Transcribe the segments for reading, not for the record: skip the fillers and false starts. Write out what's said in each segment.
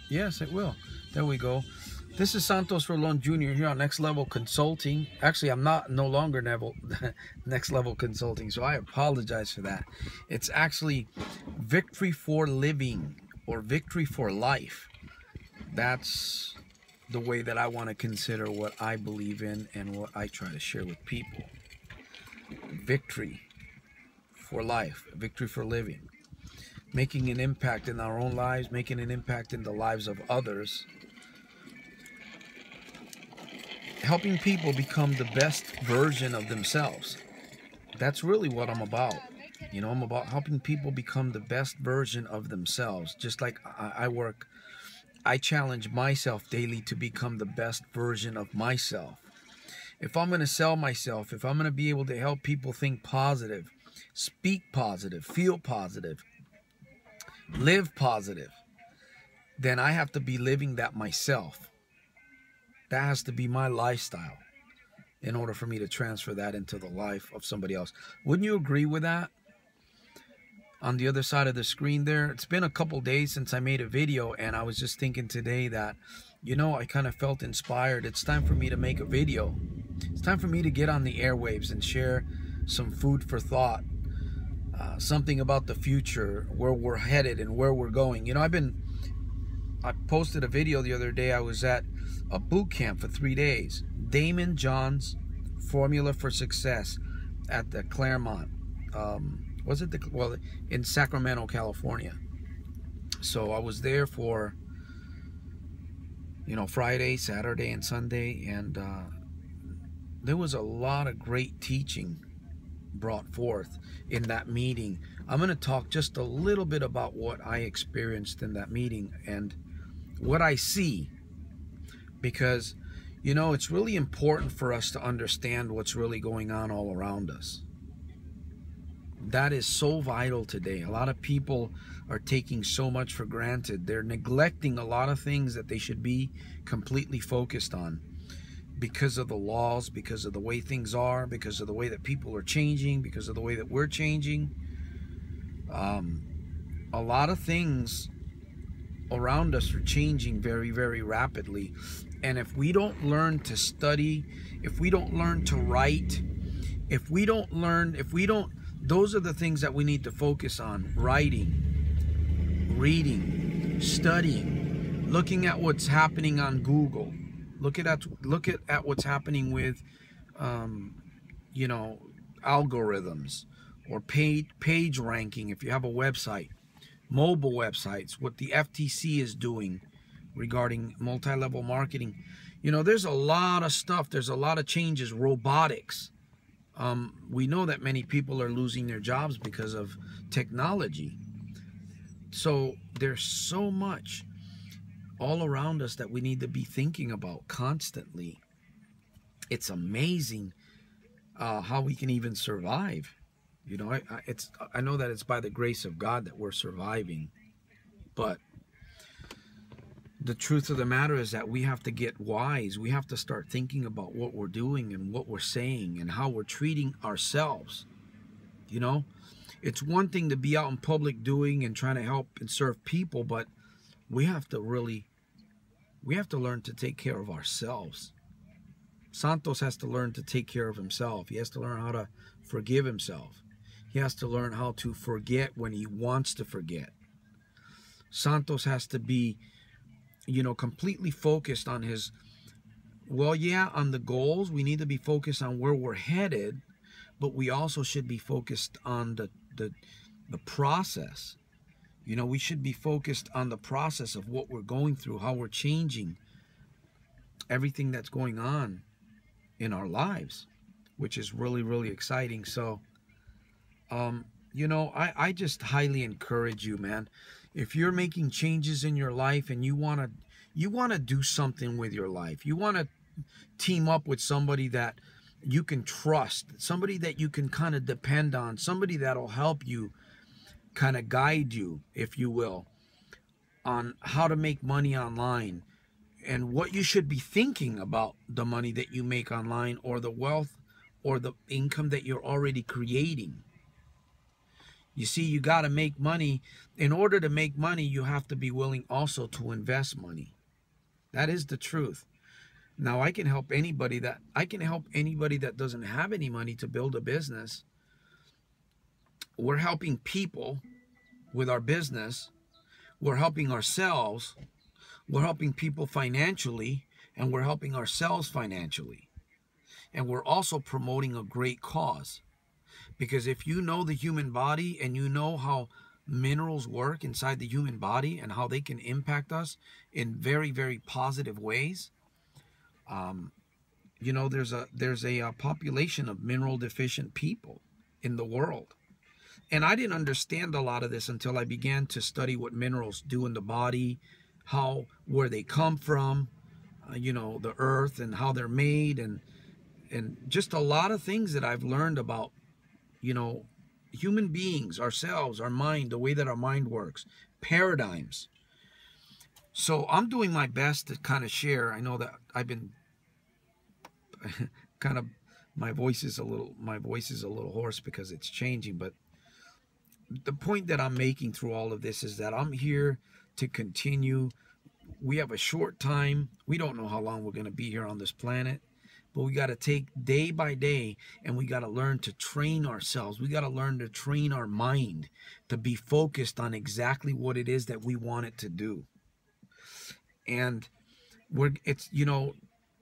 Yes, it will. There we go. This is Santos Rolon Jr. here on Next Level Consulting. Actually, I'm no longer Next Level Consulting, so I apologize for that. It's actually Victory for Living or Victory for Life. That's the way that I want to consider what I believe in and what I try to share with people. Victory for life, victory for living. Making an impact in our own lives, making an impact in the lives of others. Helping people become the best version of themselves. That's really what I'm about. You know, I'm about helping people become the best version of themselves. Just like I challenge myself daily to become the best version of myself. If I'm going to sell myself, if I'm going to be able to help people think positive, speak positive, feel positive, live positive, then I have to be living that myself. That has to be my lifestyle in order for me to transfer that into the life of somebody else. Wouldn't you agree with that? On the other side of the screen there, it's been a couple days since I made a video, and I was just thinking today that, you know, I kind of felt inspired. It's time for me to make a video. It's time for me to get on the airwaves and share some food for thought, something about the future, where we're headed and where we're going. You know, I posted a video the other day. I was at a boot camp for 3 days. Damon John's Formula for Success at the Claremont. In Sacramento, California. So I was there for, you know, Friday, Saturday, and Sunday, and there was a lot of great teaching brought forth in that meeting. I'm going to talk just a little bit about what I experienced in that meeting and what I see, because, you know, it's really important for us to understand what's really going on all around us. That is so vital today. A lot of people are taking so much for granted. They're neglecting a lot of things that they should be completely focused on because of the laws, because of the way things are, because of the way that people are changing, because of the way that we're changing. A lot of things around us are changing very, very rapidly. And if we don't learn to study, if we don't learn to write, those are the things that we need to focus on. Writing, reading, studying, looking at what's happening on Google. Look at what's happening with, you know, algorithms or page ranking if you have a website. Mobile websites, what the FTC is doing regarding multi-level marketing. You know, there's a lot of stuff. There's a lot of changes. Robotics. We know that many people are losing their jobs because of technology. So there's so much all around us that we need to be thinking about constantly. It's amazing how we can even survive. You know, I know that it's by the grace of God that we're surviving, but the truth of the matter is that we have to get wise. We have to start thinking about what we're doing and what we're saying and how we're treating ourselves. You know, it's one thing to be out in public doing and trying to help and serve people, but we have to learn to take care of ourselves. Santos has to learn to take care of himself. He has to learn how to forgive himself. He has to learn how to forget when he wants to forget. Santos has to be, you know, completely focused on his, well, yeah, on the goals. We need to be focused on where we're headed, but we also should be focused on the process. You know, we should be focused on the process of what we're going through, how we're changing, everything that's going on in our lives, which is really, really exciting. So, you know, I just highly encourage you, man. If you're making changes in your life and you want to do something with your life, you want to team up with somebody that you can trust, somebody that you can kind of depend on, somebody that'll help you, kind of guide you, if you will, on how to make money online and what you should be thinking about the money that you make online or the wealth or the income that you're already creating. You see, you got to make money. In order to make money, you have to be willing also to invest money. That is the truth. Now, I can help anybody that doesn't have any money to build a business. We're helping people with our business. We're helping ourselves. We're helping people financially, and we're helping ourselves financially. And we're also promoting a great cause. Because if you know the human body and you know how minerals work inside the human body and how they can impact us in very, very positive ways, you know, there's a population of mineral deficient people in the world. And I didn't understand a lot of this until I began to study what minerals do in the body, where they come from, you know, the earth and how they're made, and just a lot of things that I've learned about, you know, human beings, ourselves, our mind, the way that our mind works, paradigms. So I'm doing my best to kind of share. I know that I've been kind of, my voice is a little hoarse because it's changing, but the point that I'm making through all of this is that I'm here to continue. We have a short time. We don't know how long we're going to be here on this planet, but we got to take day by day, and we got to learn to train ourselves. We got to learn to train our mind to be focused on exactly what it is that we want it to do. And it's, you know,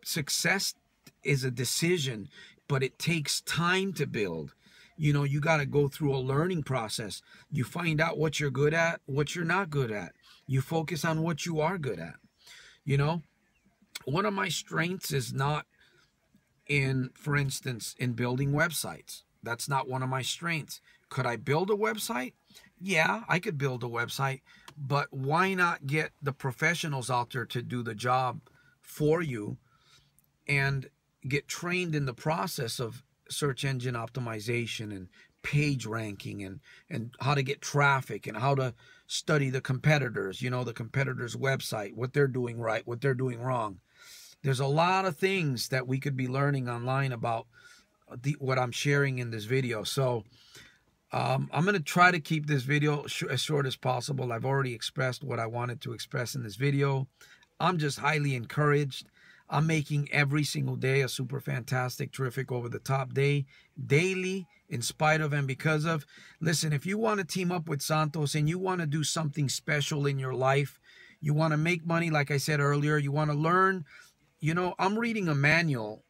success is a decision, but it takes time to build. You know, you got to go through a learning process. You find out what you're good at, what you're not good at. You focus on what you are good at. You know, one of my strengths is not in, for instance, in building websites. That's not one of my strengths. Could I build a website? Yeah, I could build a website, but why not get the professionals out there to do the job for you and get trained in the process of search engine optimization and page ranking and how to get traffic and how to study the competitors, you know, the competitors' website, what they're doing right, what they're doing wrong. There's a lot of things that we could be learning online about what I'm sharing in this video. So I'm going to try to keep this video as short as possible. I've already expressed what I wanted to express in this video. I'm just highly encouraged. I'm making every single day a super fantastic, terrific, over-the-top day, daily, in spite of and because of. Listen, if you want to team up with Santos and you want to do something special in your life, you want to make money, like I said earlier, you want to learn, you know, I'm reading a manual.